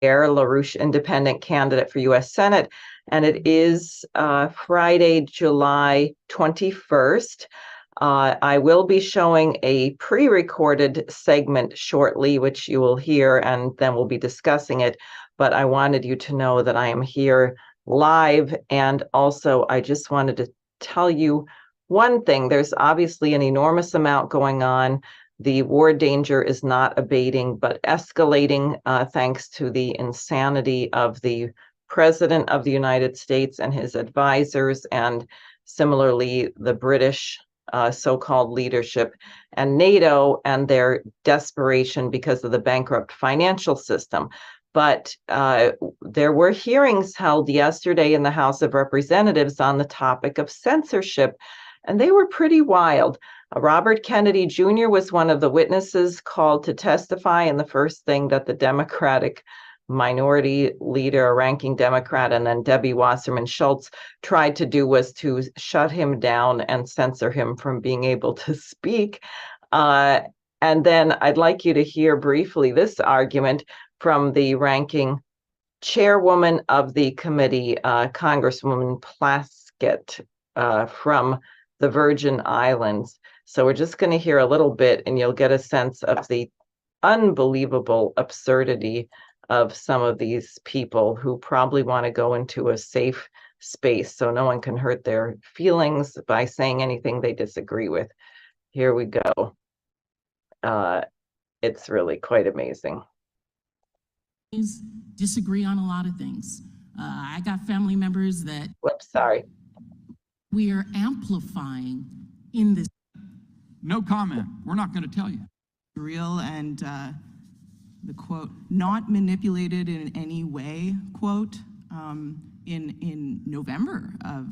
LaRouche, independent candidate for U.S. Senate, and it is Friday, July 21st. I will be showing a pre-recorded segment shortly, which you will hear, and then we'll be discussing it. But I wanted you to know that I am here live, and also I just wanted to tell you one thing. There's obviously an enormous amount going on. The war danger is not abating, but escalating, thanks to the insanity of the President of the United States and his advisors, and similarly, the British so-called leadership, and NATO and their desperation because of the bankrupt financial system. But there were hearings held yesterday in the House of Representatives on the topic of censorship, and they were pretty wild. Robert Kennedy Jr. was one of the witnesses called to testify, and the first thing that the Democratic minority leader, a ranking Democrat, and then Debbie Wasserman Schultz tried to do was to shut him down and censor him from being able to speak. And then I'd like you to hear briefly this argument from the ranking chairwoman of the committee, Congresswoman Plaskett from the Virgin Islands. So we're just going to hear a little bit, and you'll get a sense of the unbelievable absurdity of some of these people who probably want to go into a safe space so no one can hurt their feelings by saying anything they disagree with. Here we go. It's really quite amazing. Disagree on a lot of things. I got family members that... Whoops, sorry. We are amplifying in this. No comment. We're not going to tell you. Real and the quote, not manipulated in any way, quote, in November of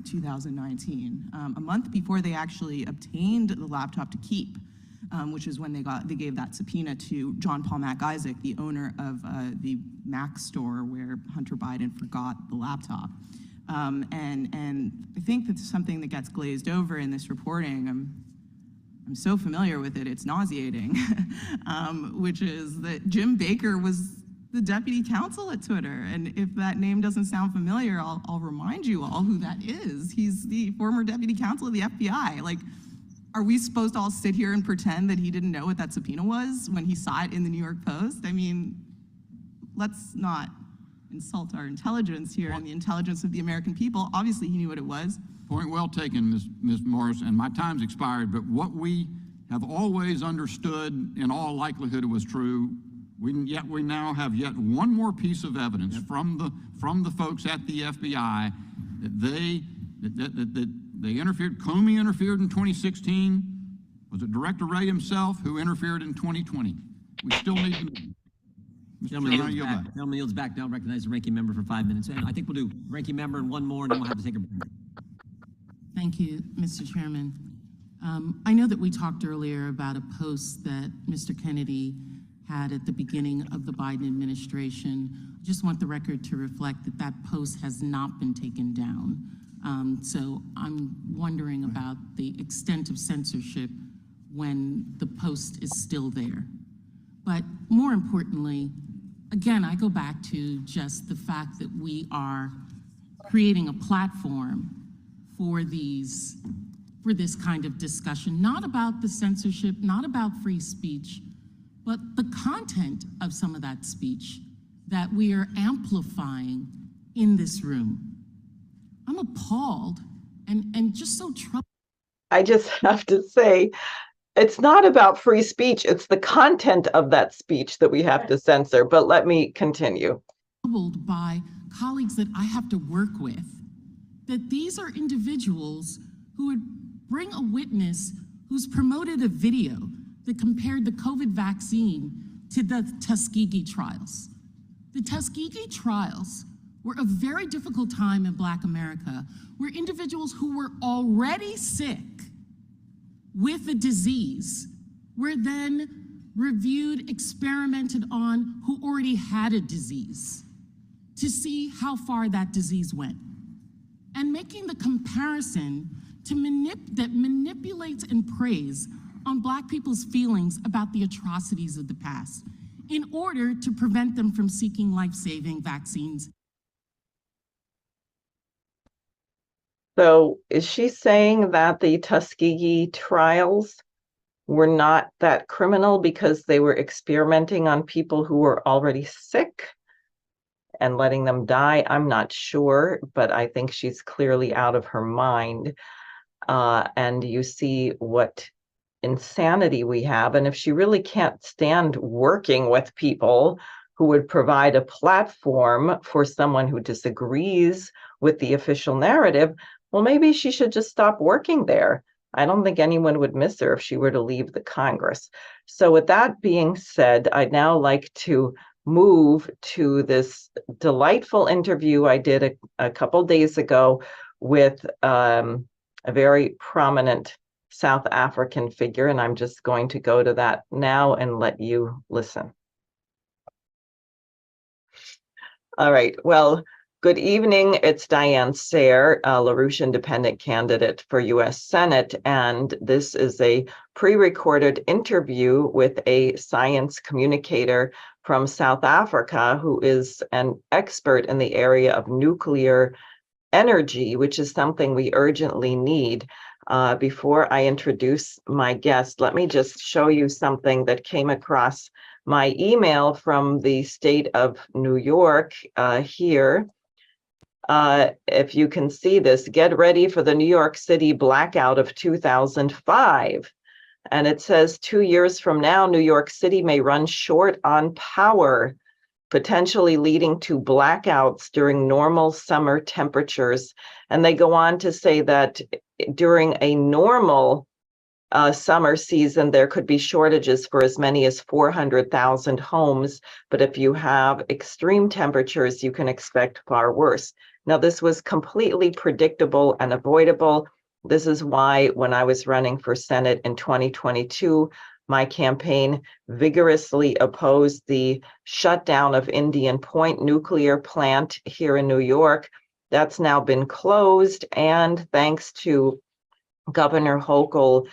2019, a month before they actually obtained the laptop to keep, which is when they gave that subpoena to John Paul Mac Isaac, the owner of the Mac store where Hunter Biden forgot the laptop. And I think that's something that gets glazed over in this reporting. I'm so familiar with it, it's nauseating, which is that Jim Baker was the deputy counsel at Twitter. And if that name doesn't sound familiar, I'll remind you all who that is. He's the former deputy counsel of the FBI. Like, are we supposed to all sit here and pretend that he didn't know what that subpoena was when he saw it in the New York Post? I mean, let's not insult our intelligence here and the intelligence of the American people. Obviously, he knew what it was. Point well taken, Ms. Morris, and my time's expired, but what we have always understood in all likelihood was true, we now have yet one more piece of evidence from the folks at the FBI that they interfered. Comey interfered in 2016. Was it Director Wray himself who interfered in 2020? We still need to know. Gentleman yields back. Now recognize the ranking member for 5 minutes. And I think we'll do ranking member and one more, and then we'll have to take a break. Thank you, Mr. Chairman. I know that we talked earlier about a post that Mr. Kennedy had at the beginning of the Biden administration. I just want the record to reflect that that post has not been taken down. So I'm wondering about the extent of censorship when the post is still there. But more importantly, again, I go back to just the fact that we are creating a platform for this kind of discussion, not about the censorship, not about free speech, but the content of some of that speech that we are amplifying in this room. I'm appalled and just so troubled. I just have to say, it's not about free speech, it's the content of that speech that we have to censor, but let me continue. Troubled by colleagues that I have to work with, that these are individuals who would bring a witness who's promoted a video that compared the COVID vaccine to the Tuskegee trials. The Tuskegee trials were a very difficult time in Black America, where individuals who were already sick with a disease were then reviewed, experimented on, who already had a disease to see how far that disease went. And making the comparison to that manipulates and preys on Black people's feelings about the atrocities of the past. in order to prevent them from seeking life-saving vaccines. So is she saying that the Tuskegee trials were not that criminal because they were experimenting on people who were already sick and letting them die? I'm not sure, but I think she's clearly out of her mind. And you see what insanity we have. And if she really can't stand working with people who would provide a platform for someone who disagrees with the official narrative, well, maybe she should just stop working there. I don't think anyone would miss her if she were to leave the Congress. So with that being said, I'd now like to move to this delightful interview I did a couple days ago with a very prominent South African figure, and I'm just going to go to that now and let you listen. All right, well, good evening. It's Diane Sayre, a LaRouche independent candidate for U.S. Senate, and this is a pre-recorded interview with a science communicator from South Africa who is an expert in the area of nuclear energy, which is something we urgently need. Before I introduce my guest, let me just show you something that came across my email from the state of New York here. If you can see this, get ready for the New York City blackout of 2005. And it says 2 years from now, New York City may run short on power, potentially leading to blackouts during normal summer temperatures. And they go on to say that during a normal summer season, there could be shortages for as many as 400,000 homes. But if you have extreme temperatures, you can expect far worse. Now, this was completely predictable and avoidable. This is why when I was running for Senate in 2022, my campaign vigorously opposed the shutdown of Indian Point nuclear plant here in New York. That's now been closed, and thanks to Governor Hochul,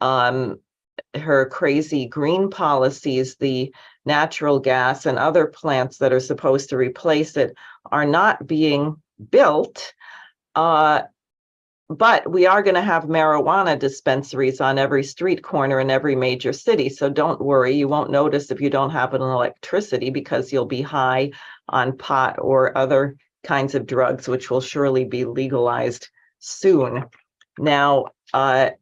her crazy green policies, the natural gas and other plants that are supposed to replace it are not being built. But we are going to have marijuana dispensaries on every street corner in every major city. So don't worry, you won't notice if you don't have an electricity because you'll be high on pot or other kinds of drugs, which will surely be legalized soon. Now, I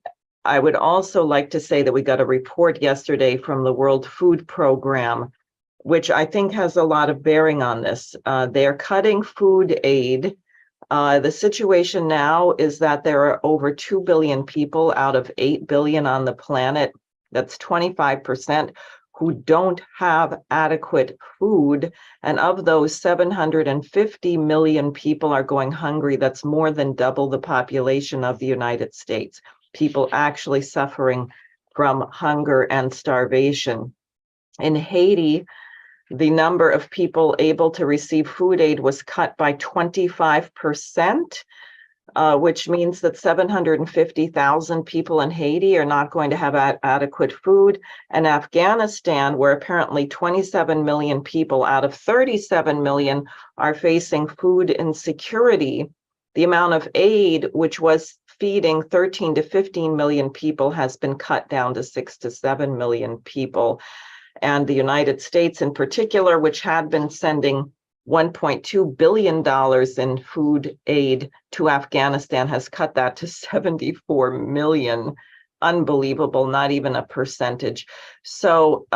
would also like to say that we got a report yesterday from the World Food Program, which I think has a lot of bearing on this. They're cutting food aid. The situation now is that there are over 2 billion people out of 8 billion on the planet. That's 25% who don't have adequate food. And of those, 750 million people are going hungry. That's more than double the population of the United States. People actually suffering from hunger and starvation. In Haiti, the number of people able to receive food aid was cut by 25%, which means that 750,000 people in Haiti are not going to have adequate food. And Afghanistan, where apparently 27 million people out of 37 million are facing food insecurity, the amount of aid, which was feeding 13 to 15 million people, has been cut down to 6 to 7 million people. And the United States in particular, which had been sending $1.2 billion in food aid to Afghanistan, has cut that to 74 million. Unbelievable, not even a percentage. So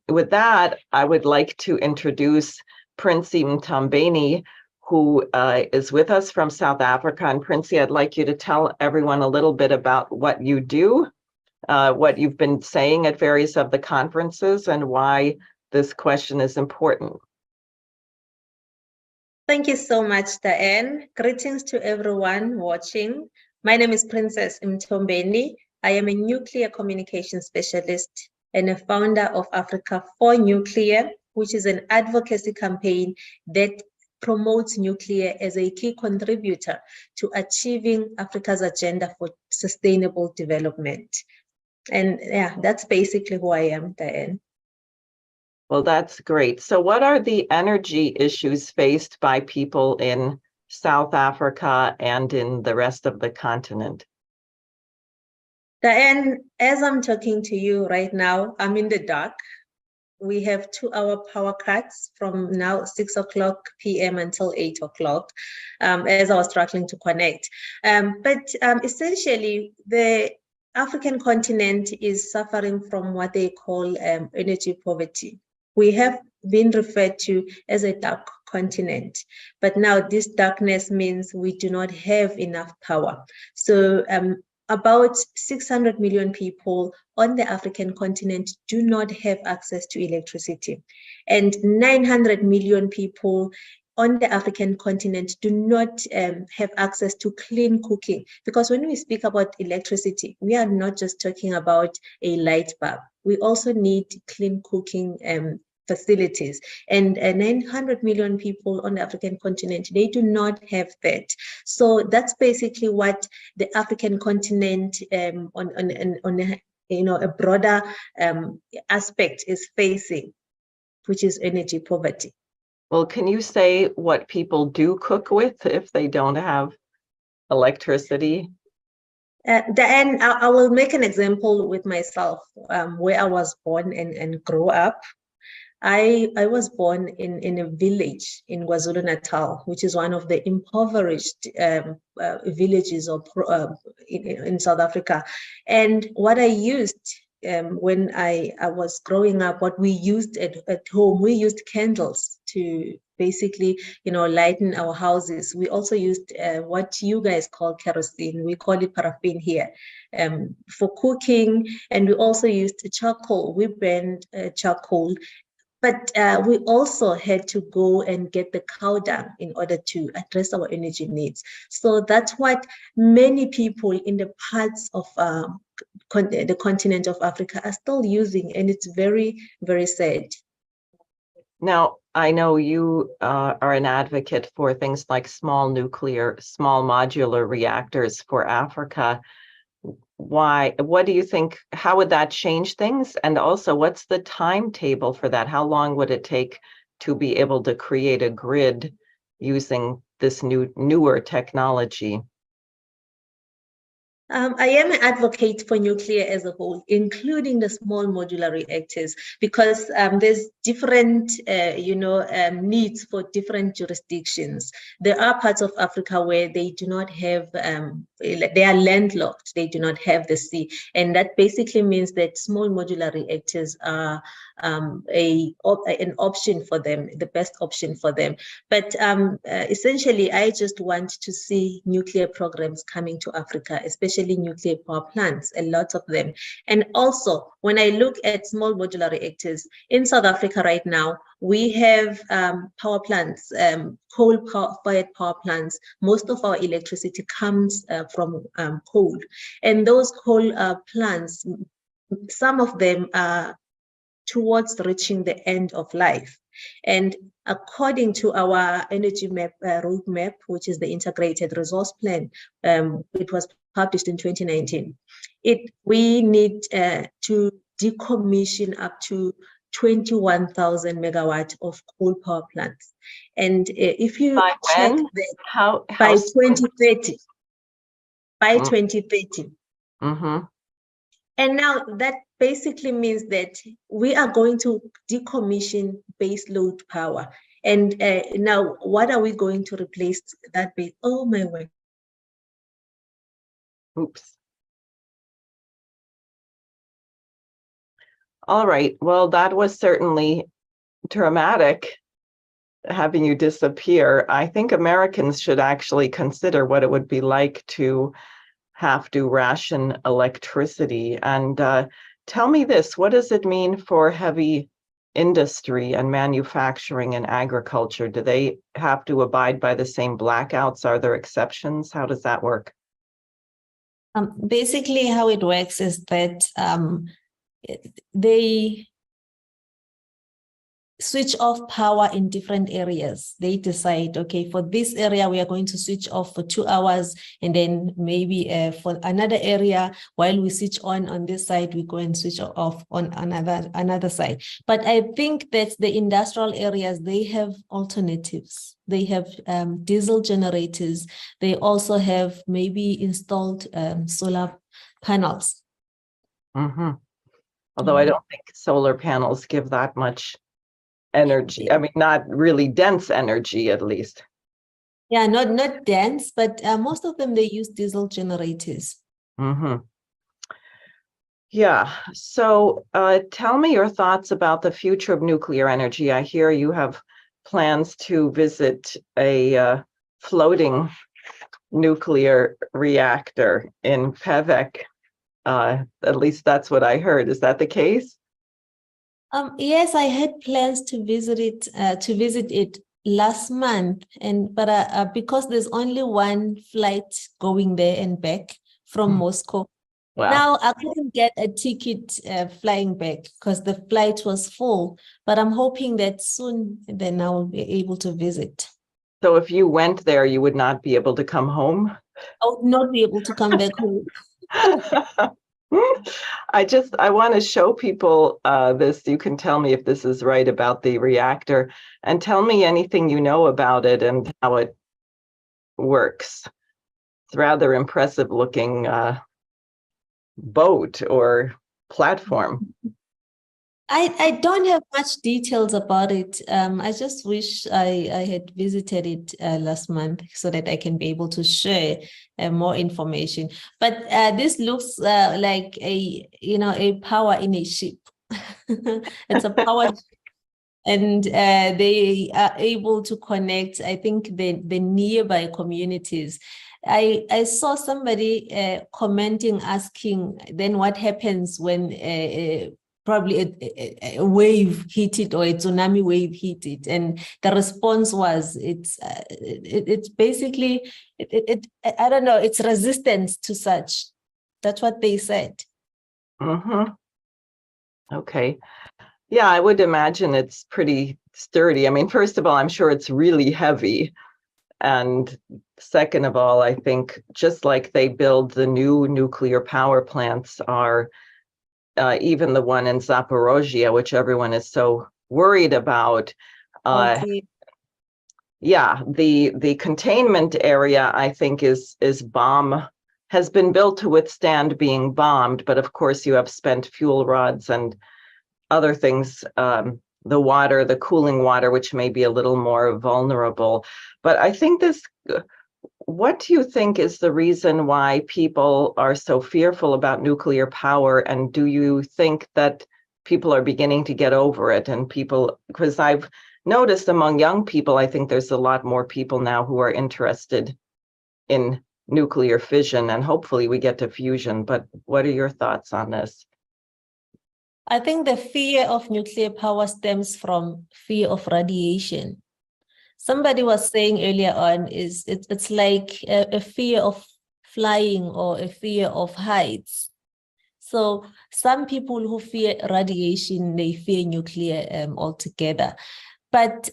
with that, I would like to introduce Princy Mthombeni, who is with us from South Africa. And Princy, I'd like you to tell everyone a little bit about what you do, what you've been saying at various of the conferences, and why this question is important. Thank you so much, Diane. Greetings to everyone watching. My name is Princess Mthombeni. I am a nuclear communication specialist and a founder of Africa for Nuclear, which is an advocacy campaign that promotes nuclear as a key contributor to achieving Africa's agenda for sustainable development. And yeah, that's basically who I am, Diane. Well, that's great. So what are the energy issues faced by people in South Africa and in the rest of the continent? Diane, as I'm talking to you right now, I'm in the dark. We have 2-hour power cuts from now 6 o'clock p.m. until 8 o'clock, as I was struggling to connect. But essentially, the African continent is suffering from what they call energy poverty. We have been referred to as a dark continent, but now this darkness means we do not have enough power. So about 600 million people on the African continent do not have access to electricity, and 900 million people on the African continent do not have access to clean cooking. Because when we speak about electricity, we are not just talking about a light bulb. We also need clean cooking facilities, and 900 million people on the African continent, they do not have that. So that's basically what the African continent on a broader aspect is facing, which is energy poverty. Well, can you say what people do cook with if they don't have electricity? Diane, I will make an example with myself, where I was born and grew up. I was born in a village in KwaZulu-Natal, which is one of the impoverished villages in South Africa. And what I used when I was growing up, what we used at home, we used candles to basically, lighten our houses. We also used what you guys call kerosene. We call it paraffin here, for cooking. And we also used charcoal. We burned charcoal. But we also had to go and get the cow dung in order to address our energy needs. So that's what many people in the parts of the continent of Africa are still using, and it's very, very sad. Now, I know you are an advocate for things like small modular reactors for Africa. Why? What do you think? How would that change things? And also, what's the timetable for that? How long would it take to be able to create a grid using this newer technology? I am an advocate for nuclear as a whole, including the small modular reactors, because there's different, needs for different jurisdictions. There are parts of Africa where they do not have, they are landlocked, they do not have the sea. And that basically means that small modular reactors are an option for them, the best option for them. But essentially, I just want to see nuclear programs coming to Africa, especially nuclear power plants, a lot of them. And also, when I look at small modular reactors in South Africa right now, we have power plants, coal-fired power plants. Most of our electricity comes from coal. And those coal plants, some of them are towards reaching the end of life. And according to our energy map roadmap, which is the integrated resource plan, it was published in 2019. We need to decommission up to 21,000 megawatts of coal power plants. And if you check that, by 2030, by 2030. Mm-hmm. And now that basically means that we are going to decommission baseload power. And now what are we going to replace that base? Oh my word. Oops. All right. Well, that was certainly dramatic, having you disappear. I think Americans should actually consider what it would be like to have to ration electricity. And tell me this, what does it mean for heavy industry and manufacturing and agriculture? Do they have to abide by the same blackouts? Are there exceptions? How does that work? Basically, how it works is that they switch off power in different areas. They decide, okay, for this area, we are going to switch off for 2 hours. And then maybe for another area, while we switch on this side, we go and switch off on another side. But I think that the industrial areas, they have alternatives. They have diesel generators. They also have maybe installed solar panels. Mm-hmm. Although I don't think solar panels give that much energy. I mean, not really dense energy, at least. Yeah, not dense, but most of them, they use diesel generators. Mm-hmm. Yeah. So tell me your thoughts about the future of nuclear energy. I hear you have plans to visit a floating nuclear reactor in Pevek. At least that's what I heard. Is that the case? Yes, I had plans to visit it last month, but because there's only one flight going there and back from Moscow. Wow. Now I couldn't get a ticket flying back because the flight was full, but I'm hoping that soon then I will be able to visit. So if you went there, you would not be able to come home? I would not be able to come back home. I want to show people this. You can tell me if this is right about the reactor, and tell me anything you know about it and how it works. It's rather impressive looking boat or platform. I don't have much details about it. I just wish I had visited it last month so that I can be able to share more information. But this looks like a power in a ship. It's a power and they are able to connect, I think, the nearby communities. I saw somebody commenting, asking then what happens when probably a wave hit it or a tsunami wave hit it, and the response was it's basically I don't know, it's resistance to such. That's what they said. Mm-hmm. Okay. Yeah, I would imagine it's pretty sturdy. I mean, first of all, I'm sure it's really heavy. And second of all, I think just like they build the new nuclear power plants are even the one in Zaporozhye, which everyone is so worried about. Okay. Yeah, the containment area, I think, is has been built to withstand being bombed, but of course you have spent fuel rods and other things, the water, the cooling water, which may be a little more vulnerable. But I think what do you think is the reason why people are so fearful about nuclear power? And do you think that people are beginning to get over it? And because I've noticed among young people, I think there's a lot more people now who are interested in nuclear fission, and hopefully we get to fusion. But what are your thoughts on this? I think the fear of nuclear power stems from fear of radiation. Somebody was saying earlier on it's like a fear of flying or a fear of heights. So some people who fear radiation, they fear nuclear altogether. But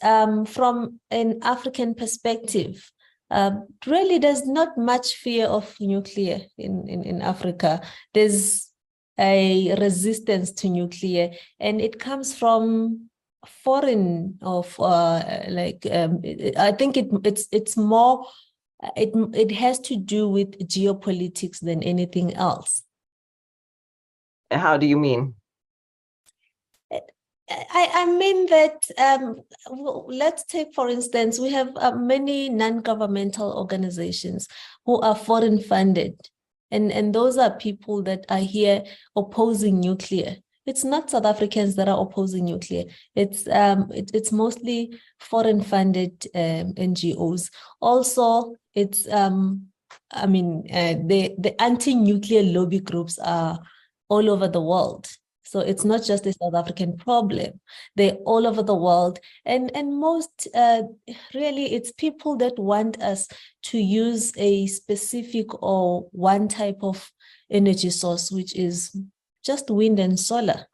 from an African perspective, really there's not much fear of nuclear in Africa. There's a resistance to nuclear, and it comes from foreign of I think it's more it has to do with geopolitics than anything else. How do you mean? I mean that let's take, for instance, we have many non-governmental organizations who are foreign funded, and those are people that are here opposing nuclear. It's not South Africans that are opposing nuclear. It's mostly foreign funded NGOs. Also, it's I mean the anti-nuclear lobby groups are all over the world. So it's not just a South African problem. They're all over the world. And most, really, it's people that want us to use a specific or one type of energy source, which is just wind and solar.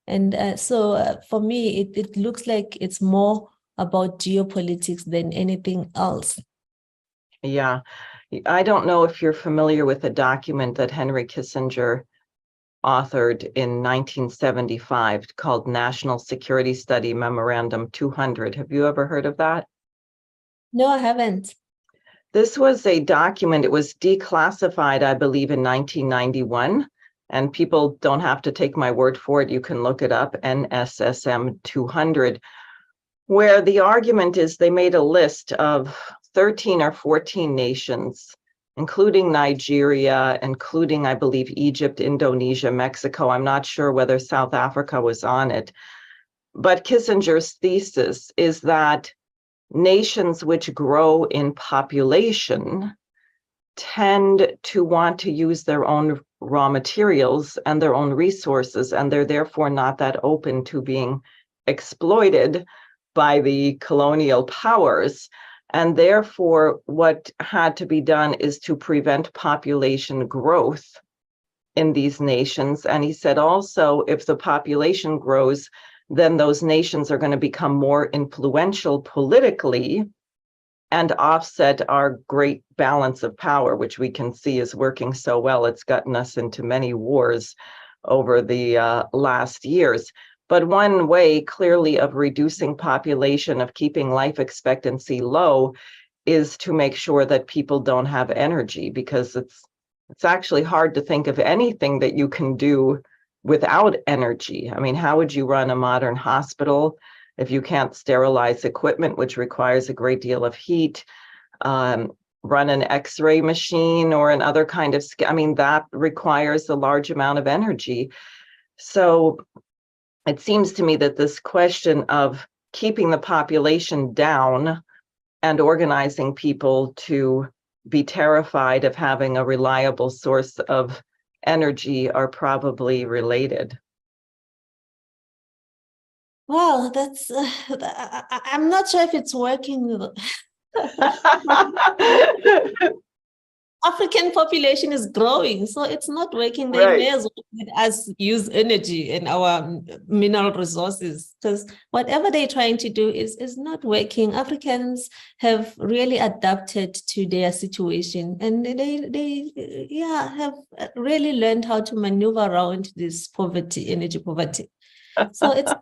And so for me, it looks like it's more about geopolitics than anything else. Yeah. I don't know if you're familiar with a document that Henry Kissinger authored in 1975 called National Security Study Memorandum 200. Have you ever heard of that? No, I haven't. This was a document, it was declassified, I believe, in 1991, and people don't have to take my word for it. You can look it up, NSSM 200, where the argument is they made a list of 13 or 14 nations, including Nigeria, including, I believe, Egypt, Indonesia, Mexico. I'm not sure whether South Africa was on it. But Kissinger's thesis is that nations which grow in population tend to want to use their own raw materials and their own resources, and they're therefore not that open to being exploited by the colonial powers. And therefore, what had to be done is to prevent population growth in these nations. And he said also, if the population grows, then those nations are going to become more influential politically and offset our great balance of power, which we can see is working so well. It's gotten us into many wars over the last years. But one way clearly of reducing population, of keeping life expectancy low, is to make sure that people don't have energy, because it's actually hard to think of anything that you can do without energy. I mean, how would you run a modern hospital if you can't sterilize equipment, which requires a great deal of heat? Run an X-ray machine or an other kind of, I mean, that requires a large amount of energy. So it seems to me that this question of keeping the population down and organizing people to be terrified of having a reliable source of energy are probably related. Well, that's, I'm not sure if it's working. African population is growing, so it's not working. They may as well let us use energy and our mineral resources, because whatever they're trying to do is not working. Africans have really adapted to their situation, and they have really learned how to maneuver around this poverty, energy poverty. So it's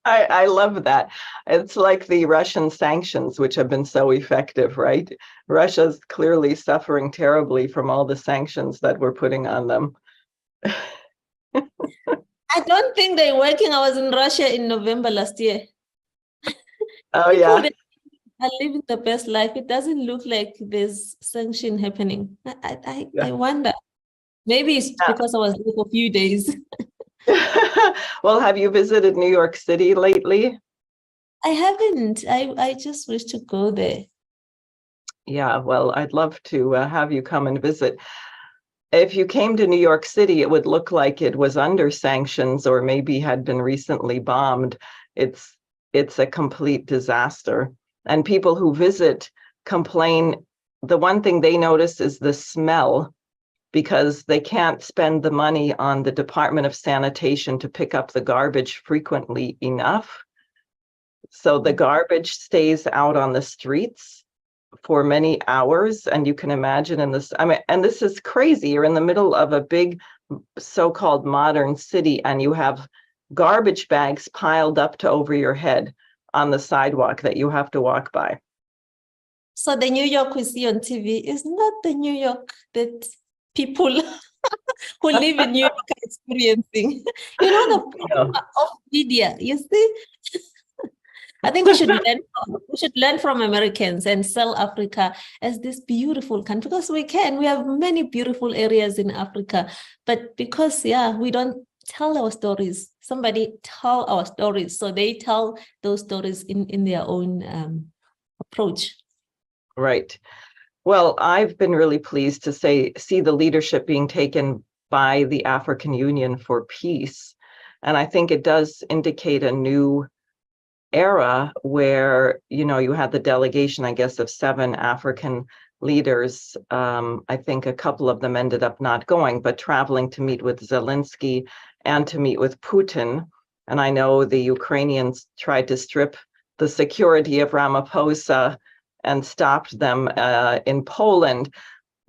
I love that. It's like the Russian sanctions, which have been so effective, right? Russia's clearly suffering terribly from all the sanctions that we're putting on them. I don't think they're working. I was in Russia in November last year. Oh, yeah. Are living the best life. It doesn't look like there's sanction happening. I wonder. Maybe it's because I was there for a few days. Well, have you visited New York City lately? I haven't. I just wish to go there. Yeah, well, I'd love to have you come and visit. If you came to New York City, it would look like it was under sanctions or maybe had been recently bombed. It's a complete disaster. And people who visit complain. The one thing they notice is the smell, because they can't spend the money on the Department of Sanitation to pick up the garbage frequently enough. So the garbage stays out on the streets for many hours. And you can imagine in this, I mean, and this is crazy. You're in the middle of a big so-called modern city, and you have garbage bags piled up to over your head on the sidewalk that you have to walk by. So the New York we see on TV is not the New York that people who live in New York are experiencing. You know, the problem of media, you see? I think we should learn from Americans and sell Africa as this beautiful country, because we can. We have many beautiful areas in Africa, but because we don't tell our stories. Somebody tell our stories, so they tell those stories in their own approach. Right. Well, I've been really pleased to see the leadership being taken by the African Union for Peace. And I think it does indicate a new era where, you know, you had the delegation, I guess, of 7 African leaders. I think a couple of them ended up not going, but traveling to meet with Zelensky and to meet with Putin. And I know the Ukrainians tried to strip the security of Ramaphosa and stopped them in Poland.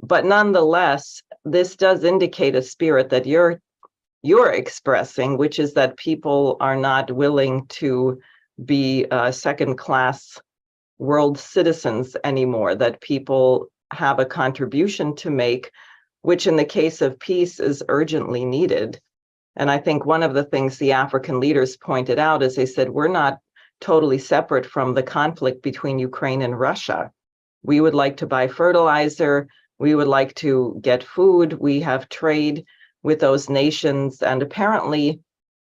But nonetheless, this does indicate a spirit that you're expressing, which is that people are not willing to be second-class world citizens anymore, that people have a contribution to make, which in the case of peace is urgently needed. And I think one of the things the African leaders pointed out is they said, we're not totally separate from the conflict between Ukraine and Russia. We would like to buy fertilizer. We would like to get food. We have trade with those nations. And apparently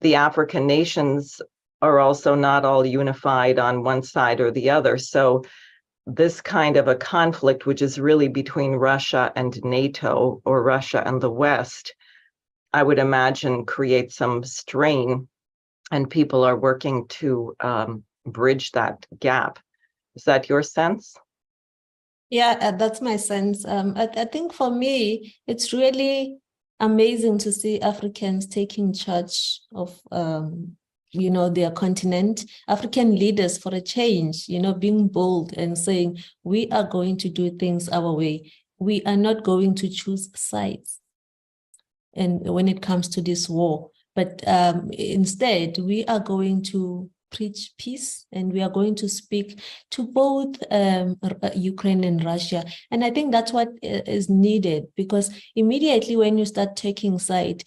the African nations are also not all unified on one side or the other. So this kind of a conflict, which is really between Russia and NATO or Russia and the West, I would imagine creates some strain, and people are working to bridge that gap. Is that your sense? Yeah, that's my sense. I think for me, it's really amazing to see Africans taking charge of, their continent, African leaders for a change, being bold and saying, we are going to do things our way. We are not going to choose sides. And when it comes to this war, but instead, we are going to preach peace, and we are going to speak to both Ukraine and Russia. And I think that's what is needed, because immediately when you start taking side,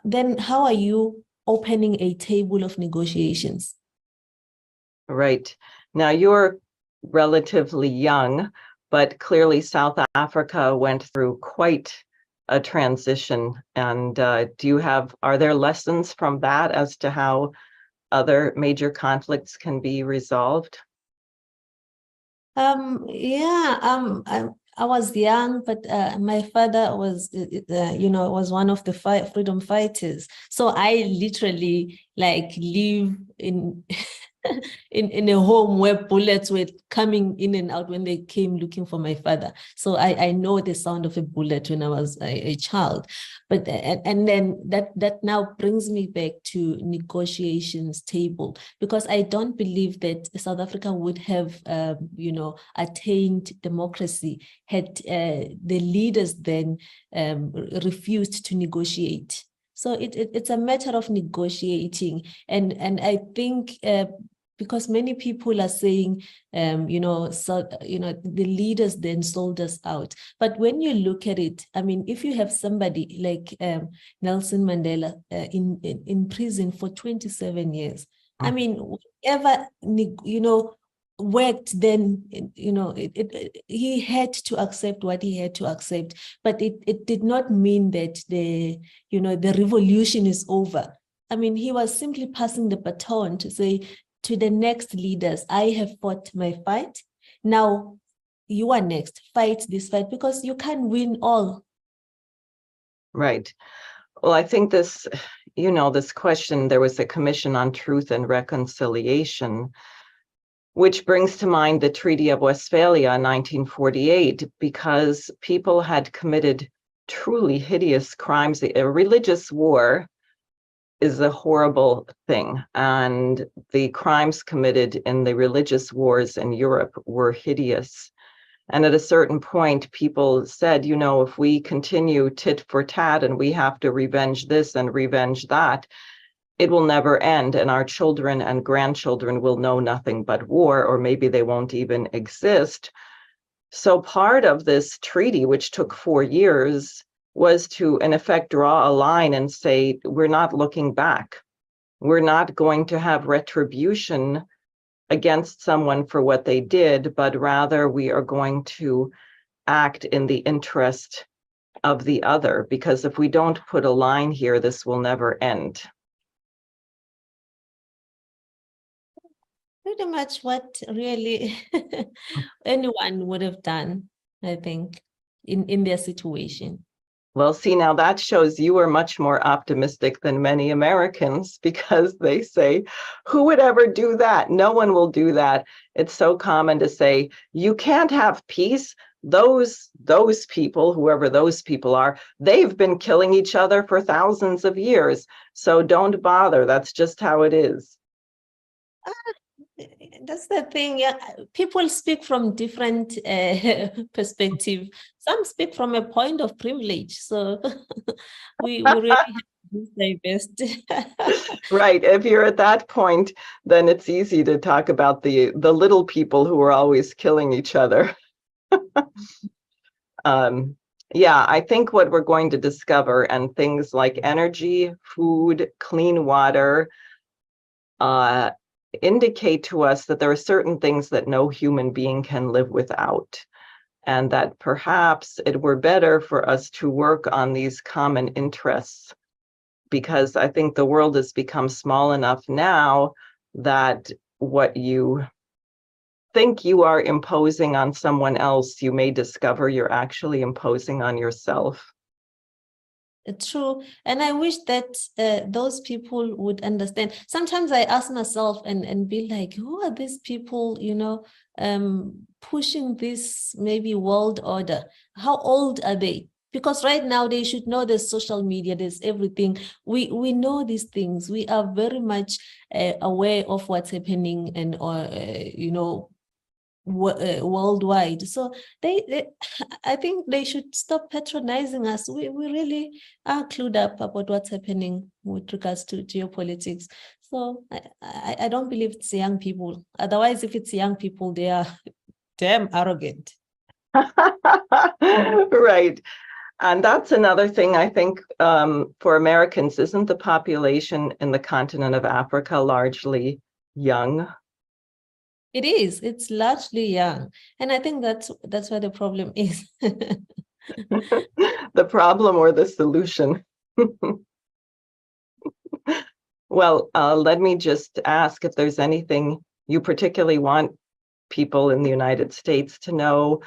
then how are you opening a table of negotiations? Right. Now you're relatively young, but clearly South Africa went through quite a transition. And are there lessons from that as to how other major conflicts can be resolved? I was young, but my father was, was one of the freedom fighters. So I literally live in in a home where bullets were coming in and out when they came looking for my father. So I know the sound of a bullet when I was a child. But and then that now brings me back to negotiations table, because I don't believe that South Africa would have attained democracy had the leaders then refused to negotiate. So it's a matter of negotiating, and I think because many people are saying, the leaders then sold us out. But when you look at it, I mean, if you have somebody like Nelson Mandela in prison for 27 years, I mean, whatever, worked, then, he had to accept what he had to accept. But it did not mean that the revolution is over. I mean, he was simply passing the baton to say to the next leaders, I have fought my fight. Now you are next, fight this fight, because you can't win all. Right. Well, I think this question, there was a Commission on Truth and Reconciliation, which brings to mind the Treaty of Westphalia in 1948, because people had committed truly hideous crimes. A religious war is a horrible thing, and the crimes committed in the religious wars in Europe were hideous. And at a certain point, people said, if we continue tit for tat and we have to revenge this and revenge that, it will never end, and our children and grandchildren will know nothing but war, or maybe they won't even exist. So part of this treaty, which took 4 years, was to, in effect, draw a line and say, we're not looking back. We're not going to have retribution against someone for what they did, but rather we are going to act in the interest of the other, because if we don't put a line here, this will never end. Pretty much what really anyone would have done, I think, in their situation. Well, see, now that shows you are much more optimistic than many Americans, because they say, who would ever do that? No one will do that. It's so common to say, you can't have peace those people, whoever those people are, they've been killing each other for thousands of years. So don't bother. That's just how it is. That's the thing. Yeah, people speak from different perspective. Some speak from a point of privilege. So we really have to do best. Right. If you're at that point, then it's easy to talk about the little people who are always killing each other. Yeah, I think what we're going to discover, and things like energy, food, clean water, indicate to us that there are certain things that no human being can live without, and that perhaps it were better for us to work on these common interests, because I think the world has become small enough now that what you think you are imposing on someone else, you may discover you're actually imposing on yourself. True. And I wish that those people would understand. Sometimes I ask myself and be like, who are these people, pushing this maybe world order? How old are they? Because right now they should know there's social media, there's everything. We know these things. We are very much aware of what's happening and, worldwide. So they I think they should stop patronizing us. We really are clued up about what's happening with regards to geopolitics. So I don't believe it's young people. Otherwise, if it's young people, they are damn arrogant. Right. And that's another thing, I think, for Americans. Isn't the population in the continent of Africa largely young? It is. It's largely young. And I think that's where the problem is. The problem or the solution? Well, let me just ask if there's anything you particularly want people in the United States to know,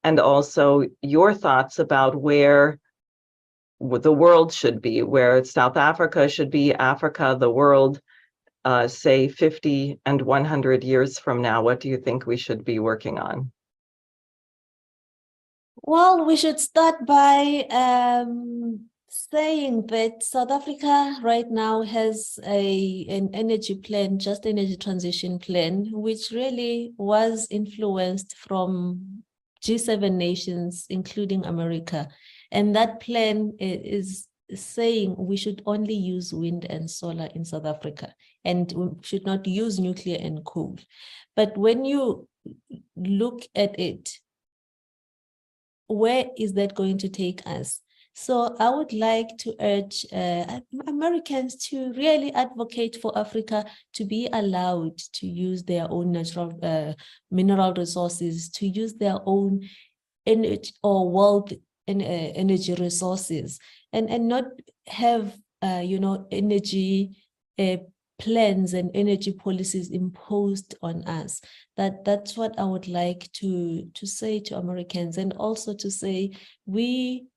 and also your thoughts about where the world should be, where South Africa should be, Africa, the world, say 50 and 100 years from now. What do you think we should be working on? Well, we should start by saying that South Africa right now has an energy plan, just energy transition plan, which really was influenced from G7 nations, including America. And that plan is saying we should only use wind and solar in South Africa, and we should not use nuclear and coal. But when you look at it, where is that going to take us? So I would like to urge Americans to really advocate for Africa to be allowed to use their own natural mineral resources, to use their own energy or world energy resources, and not have energy plans and energy policies imposed on us. That's what I would like to say to Americans, and also to say we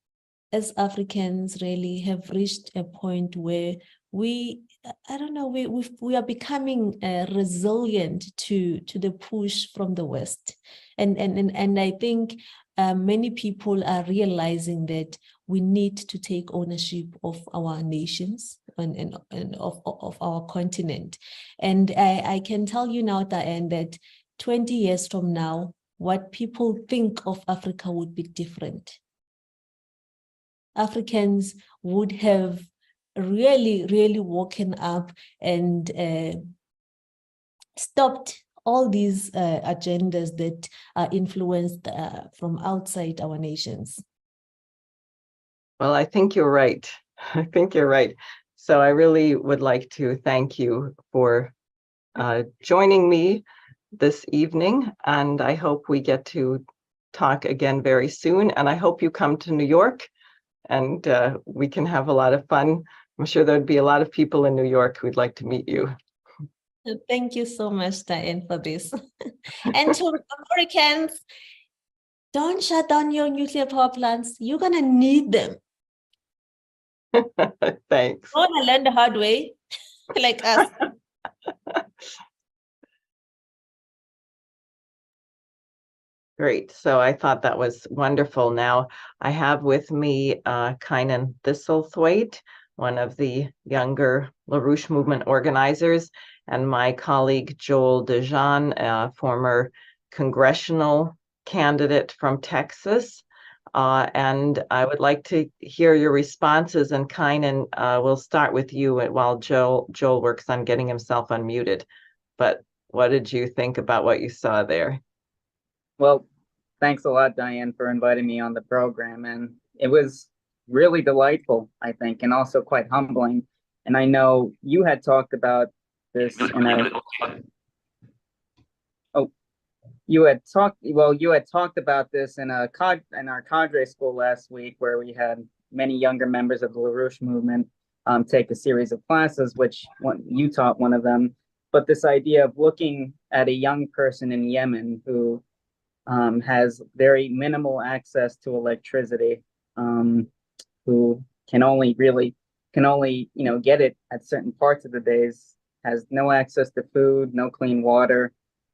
as Africans really have reached a point where we are becoming resilient to the push from the West, and I think many people are realizing that we need to take ownership of our nations and of our continent. And I can tell you now, Diane, that 20 years from now, what people think of Africa would be different. Africans would have really woken up and stopped all these agendas that are influenced from outside our nations. Well, I think you're right. I think you're right. So I really would like to thank you for joining me this evening, and I hope we get to talk again very soon. And I hope you come to New York, and we can have a lot of fun. I'm sure there'd be a lot of people in New York who'd like to meet you. Thank you so much, Diane, for this. And to Americans, don't shut down your nuclear power plants. You're going to need them. Thanks. You want to learn the hard way, like us. Great. So I thought that was wonderful. Now I have with me Kynan Thistlethwaite, one of the younger LaRouche movement organizers, and my colleague Joel DeJean, a former congressional candidate from Texas. And I would like to hear your responses. And Kynan, we'll start with you while Joel works on getting himself unmuted. But what did you think about what you saw there? Well, thanks a lot, Diane, for inviting me on the program. And it was really delightful, I think, and also quite humbling. And I know you had talked about this you had talked about this in our cadre school last week, where we had many younger members of the LaRouche movement take a series of classes, which you taught one of them. But this idea of looking at a young person in Yemen who has very minimal access to electricity, who can only get it at certain parts of the days, has no access to food, no clean water,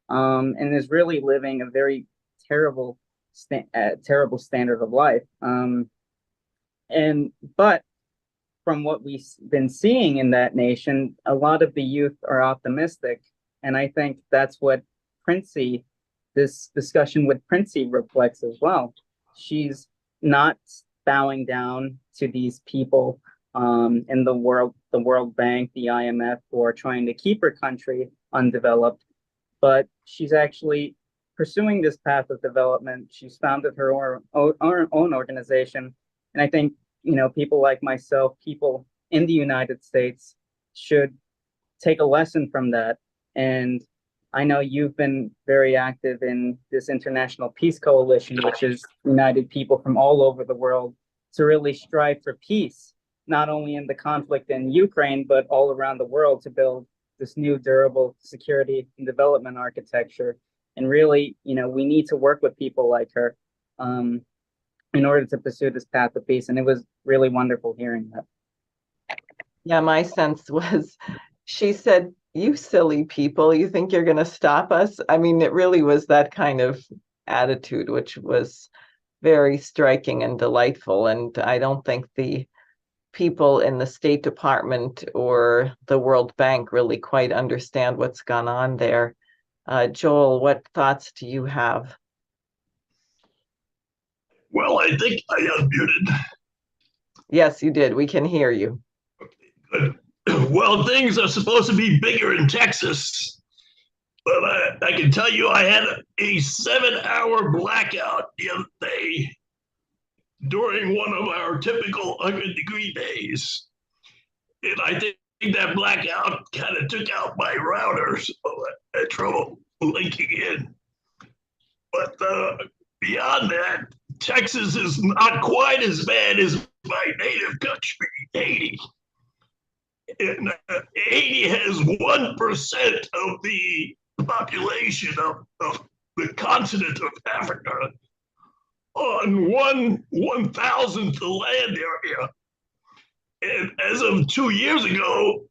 and is really living a very terrible standard of life. But from what we've been seeing in that nation, a lot of the youth are optimistic, and I think that's what this discussion with Princy reflects as well. She's not bowing down to these people in the World Bank, the IMF, who are trying to keep her country undeveloped, but she's actually pursuing this path of development. She's founded her own organization, and I think people like myself, people in the United States, should take a lesson from that. And I know you've been very active in this International Peace Coalition, which has united people from all over the world to really strive for peace, not only in the conflict in Ukraine, but all around the world, to build this new durable security and development architecture. And really, we need to work with people like her in order to pursue this path of peace. And it was really wonderful hearing that. Yeah, my sense was, she said, "You silly people, you think you're going to stop us?" I mean, it really was that kind of attitude, which was very striking and delightful. And I don't think the people in the State Department or the World Bank really quite understand what's gone on there. Joel, what thoughts do you have? Well, I think I unmuted. Yes, you did. We can hear you. Okay, good. Well, things are supposed to be bigger in Texas, but I can tell you I had a 7-hour blackout the other day during one of our typical 100-degree days. And I think that blackout kind of took out my router, so I had trouble linking in. But beyond that, Texas is not quite as bad as my native country, Haiti. And Haiti has 1% of the population of the continent of Africa on 1/1000th the land area. And as of 2 years ago,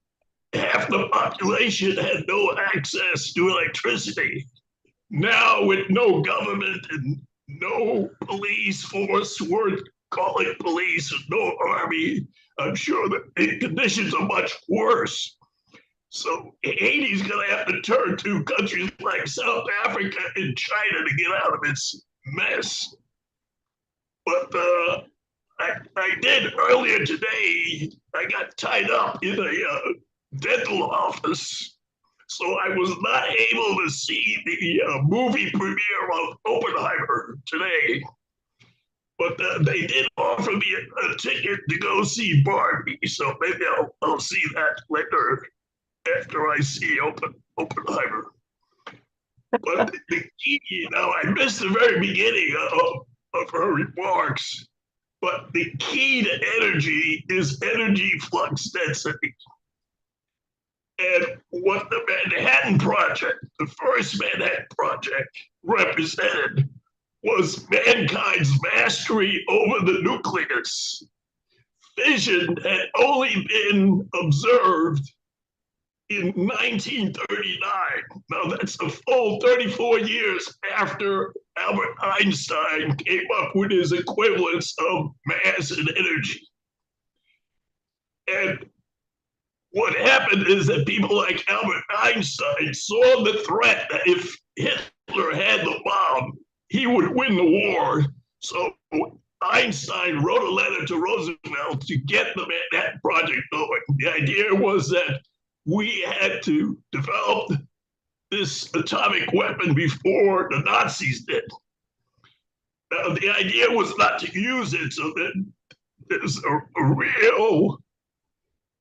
half the population had no access to electricity. Now, with no government and no police force worth calling police, and no army, I'm sure that the conditions are much worse. So Haiti's going to have to turn to countries like South Africa and China to get out of its mess. But I did earlier today, I got tied up in a dental office, so I was not able to see the movie premiere of Oppenheimer today. But they did offer me a ticket to go see Barbie, so maybe I'll see that later after I see Oppenheimer. But the key, I missed the very beginning of her remarks, but the key to energy is energy flux density. And what the Manhattan Project, the first Manhattan Project, represented was mankind's mastery over the nucleus. Fission had only been observed in 1939. Now that's a full 34 years after Albert Einstein came up with his equivalence of mass and energy. And what happened is that people like Albert Einstein saw the threat that if Hitler had the bomb, he would win the war. So Einstein wrote a letter to Roosevelt to get the Manhattan Project going. The idea was that we had to develop this atomic weapon before the Nazis did. The idea was not to use it, so that there's a real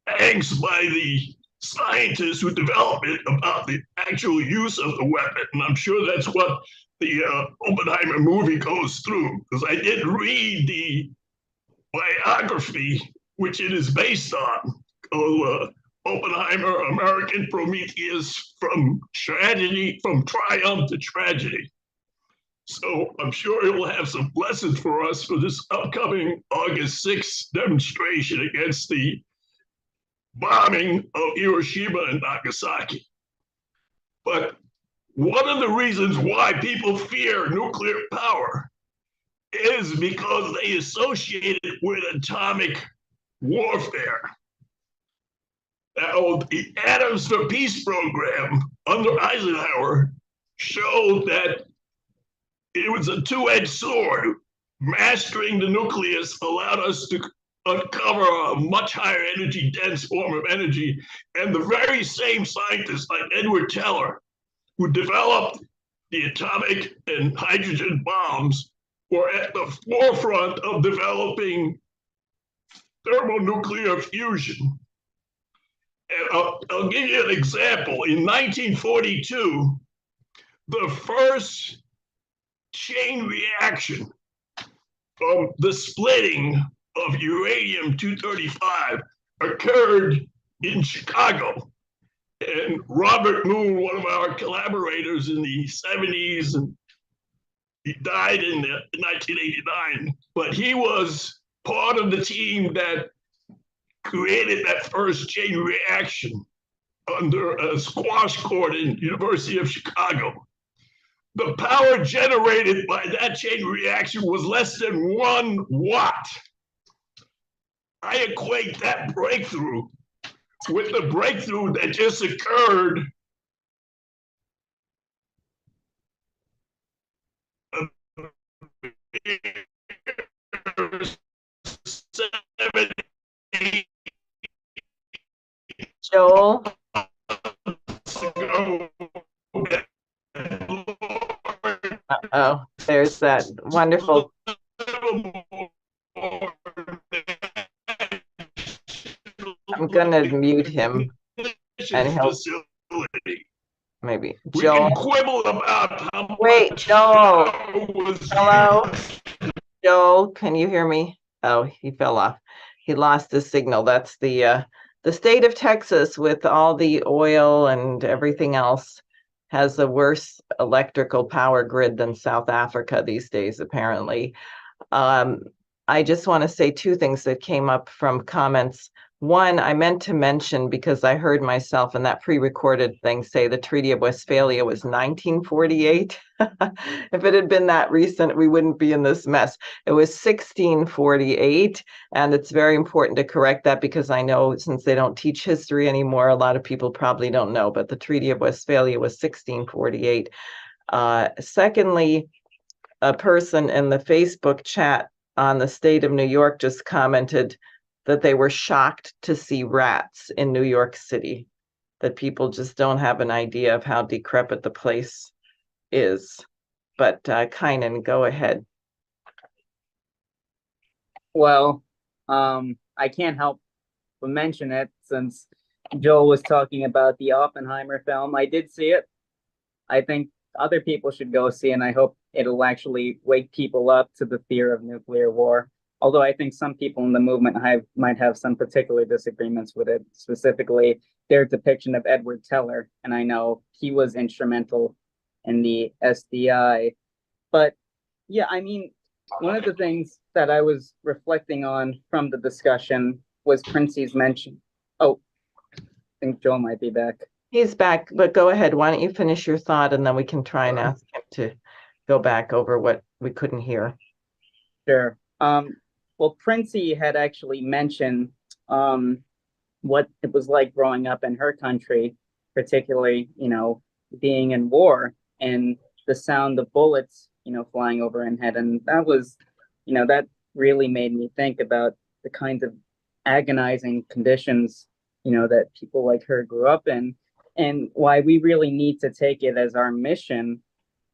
angst by the scientists who develop it about the actual use of the weapon. And I'm sure that's what the Oppenheimer movie goes through, because I did read the biography, which it is based on, called Oppenheimer, American Prometheus, from triumph to tragedy. So I'm sure it will have some lessons for us for this upcoming August 6th demonstration against the bombing of Hiroshima and Nagasaki. But one of the reasons why people fear nuclear power is because they associate it with atomic warfare. Now, the Atoms for Peace program under Eisenhower showed that it was a two-edged sword. Mastering the nucleus allowed us to uncover a much higher energy dense form of energy. And the very same scientists like Edward Teller, who developed the atomic and hydrogen bombs, were at the forefront of developing thermonuclear fusion. And I'll give you an example. In 1942, the first chain reaction from the splitting of uranium-235 occurred in Chicago. And Robert Moon, one of our collaborators in the 70s, and he died in 1989, but he was part of the team that created that first chain reaction under a squash court in University of Chicago. The power generated by that chain reaction was less than 1 watt. I equate that breakthrough with the breakthrough that just occurred Joel? Uh-oh, there's that wonderful. I'm gonna mute him and he'll maybe. We Joel. can quibble about how Wait, much Joel. power was Hello? used. Joel, can you hear me? Oh, he fell off. He lost his signal. That's the state of Texas, with all the oil and everything else, has a worse electrical power grid than South Africa these days, apparently. I just want to say two things that came up from comments. One, I meant to mention, because I heard myself in that pre-recorded thing say the Treaty of Westphalia was 1948. If it had been that recent, we wouldn't be in this mess. It was 1648, and it's very important to correct that, because I know since they don't teach history anymore, a lot of people probably don't know, but the Treaty of Westphalia was 1648. Secondly, a person in the Facebook chat on the state of New York just commented that they were shocked to see rats in New York City, that people just don't have an idea of how decrepit the place is. But Kynan, go ahead. Well, I can't help but mention it since Joel was talking about the Oppenheimer film. I did see it. I think other people should go see it, and I hope it'll actually wake people up to the fear of nuclear war. Although I think some people in the movement might have some particular disagreements with it, specifically their depiction of Edward Teller. And I know he was instrumental in the SDI. But yeah, I mean, one of the things that I was reflecting on from the discussion was Princy's mention. Oh, I think Joel might be back. He's back, but go ahead. Why don't you finish your thought, and then we can try and ask him to go back over what we couldn't hear. Sure. Well, Princy had actually mentioned what it was like growing up in her country, particularly, being in war and the sound of bullets, flying overhead. And that was, that really made me think about the kinds of agonizing conditions, that people like her grew up in, and why we really need to take it as our mission,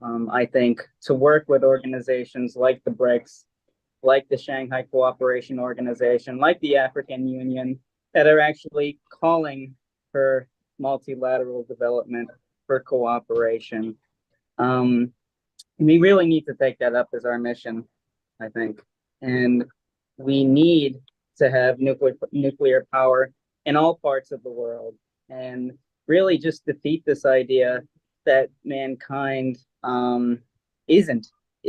I think, to work with organizations like the BRICS, like the Shanghai Cooperation Organization, like the African Union, that are actually calling for multilateral development, for cooperation. We really need to take that up as our mission, I think. And we need to have nuclear power in all parts of the world, and really just defeat this idea that mankind is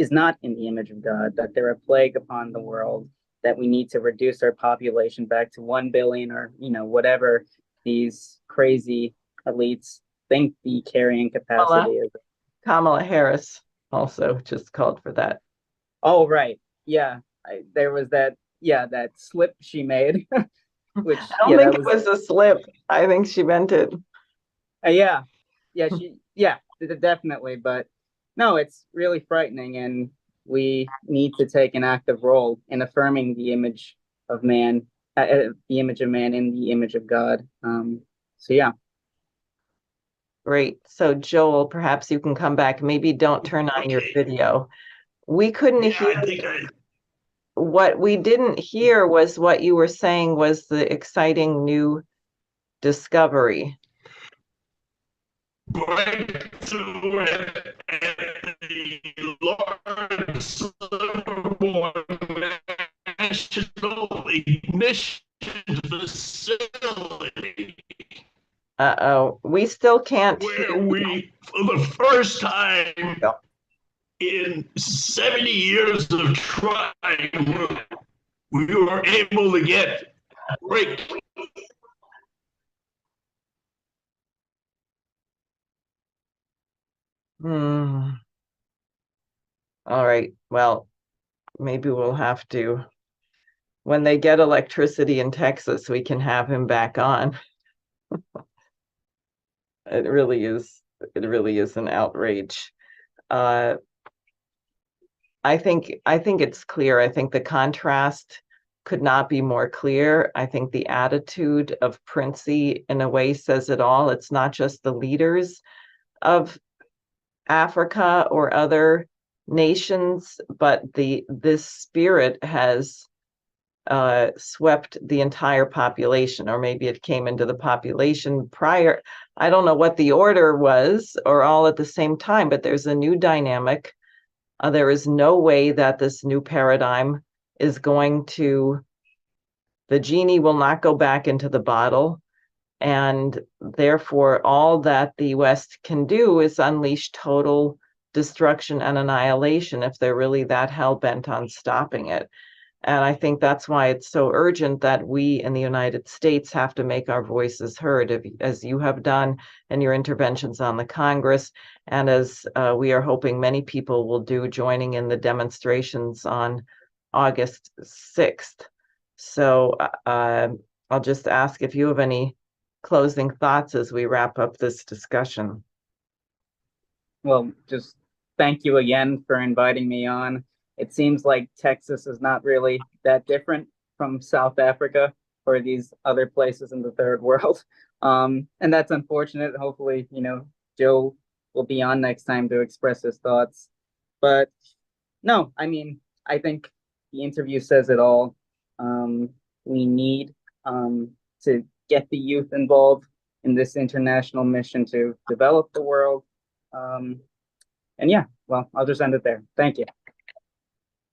not in the image of God, that they're a plague upon the world, that we need to reduce our population back to 1 billion, or whatever these crazy elites think the carrying capacity is. Kamala Harris also just called for that. Oh, right. Yeah. There was that slip she made, which I don't think it was a slip. I think she meant it. Definitely. But no, it's really frightening, and we need to take an active role in affirming the image of man, in the image of God. So yeah. Great. So Joel, perhaps you can come back. Maybe don't turn on your video. We couldn't hear. What we didn't hear was what you were saying was the exciting new discovery. Breakthrough at the large national ignition facility. Uh-oh, we still can't hear. Where we, for the first time in 70 years of trying, we were able to get breakthrough. All right, well, maybe we'll have to, when they get electricity in Texas, we can have him back on. It really is an outrage. I think it's clear. I think the contrast could not be more clear. I think the attitude of Princy in a way says it all. It's not just the leaders of Africa or other nations, but this spirit has swept the entire population, or maybe it came into the population prior. I don't know what the order was, or all at the same time, but there's a new dynamic. There is no way that this new paradigm is going to, the genie will not go back into the bottle. And therefore, all that the West can do is unleash total destruction and annihilation if they're really that hell-bent on stopping it. And I think that's why it's so urgent that we in the United States have to make our voices heard, as you have done in your interventions on the Congress, and as we are hoping many people will do, joining in the demonstrations on August 6th. So I'll just ask if you have any closing thoughts as we wrap up this discussion. Well, just thank you again for inviting me on. It seems like Texas is not really that different from South Africa or these other places in the third world. And that's unfortunate. Hopefully, Joe will be on next time to express his thoughts. But no, I mean, I think the interview says it all. We need to get the youth involved in this international mission to develop the world. And yeah, well, I'll just end it there. Thank you.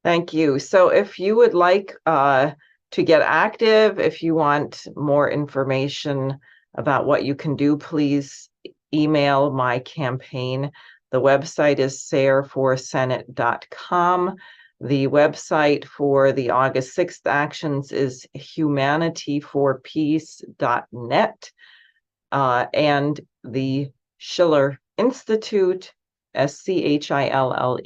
Thank you. So if you would like to get active, if you want more information about what you can do, please email my campaign. The website is sareforsenate.com. The website for the August 6th actions is humanityforpeace.net. And the Schiller Institute SCHILLER,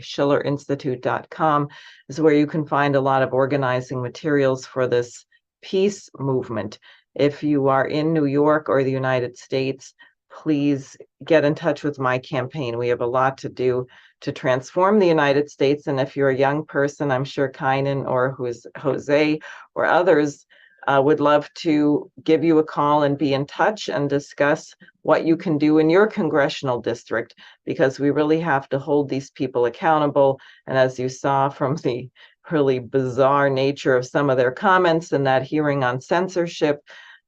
schillerinstitute.com is where you can find a lot of organizing materials for this peace movement. If you are in New York or the United States, please get in touch with my campaign. We have a lot to do to transform the United States. And if you're a young person, I'm sure Kynan or Jose or others would love to give you a call and be in touch and discuss what you can do in your congressional district, because we really have to hold these people accountable. And as you saw from the really bizarre nature of some of their comments in that hearing on censorship,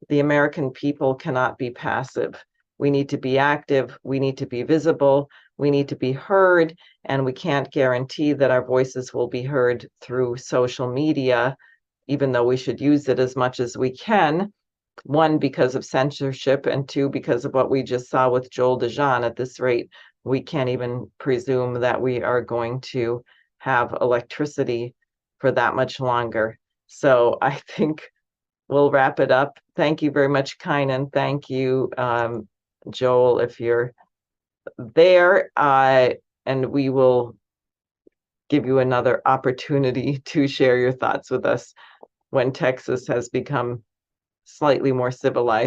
the American people cannot be passive. We need to be active, we need to be visible, we need to be heard, and we can't guarantee that our voices will be heard through social media, even though we should use it as much as we can. One, because of censorship, and two, because of what we just saw with Joel DeJean. At this rate, we can't even presume that we are going to have electricity for that much longer. So I think we'll wrap it up. Thank you very much, Kynan. Thank you, Joel, if you're there. And we will give you another opportunity to share your thoughts with us when Texas has become slightly more civilized.